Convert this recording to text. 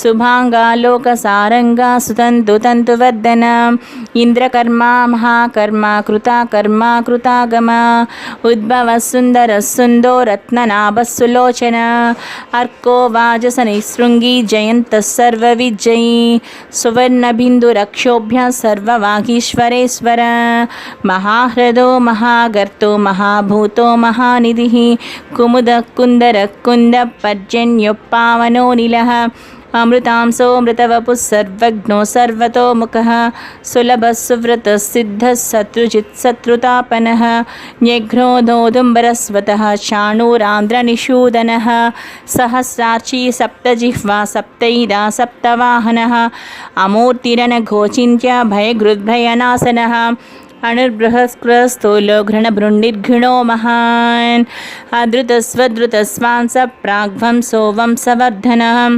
शुभाङ्गालोकसारङ्गा सुतन्तु तन्तुवर्धन इन्द्रकर्मा महाकर्मा कृताकर्मा कृतागम उद्भवः सुन्दरः सुन्दो रत्ननाभः सुलोचन अर्को वाजसनिशृङ्गी जयन्तः सर्वविजयी सुवर्णबिन्दुरक्षोभ्यः सर्ववागीश्वरेश्वर महाह्रदो महागर्तो महाभूतो महानिधिः कुमुदः कुन्दरः कुन्दः पर्जन्योपावनो नीलः अमृतांसो मृतवपुः सर्वज्ञो सर्वतोमुखः सुलभः सुव्रतः सिद्धः शत्रुजित् शत्रुतापनः न्यघ्नोदोदुम्बरस्वतः चाणूरान्ध्रनिषूदनः सहस्रार्ची सप्तजिह्वा सप्तैदा सप्तवाहनः अमूर्तिरनघोचिन्त्य भयगृद्भयनाशनः अणुर्बृहस्कृस्थूलो घृणभृन्निर्घृणो महान् अधृतस्वधृतस्वांस प्राग्वंसो वंशवर्धनः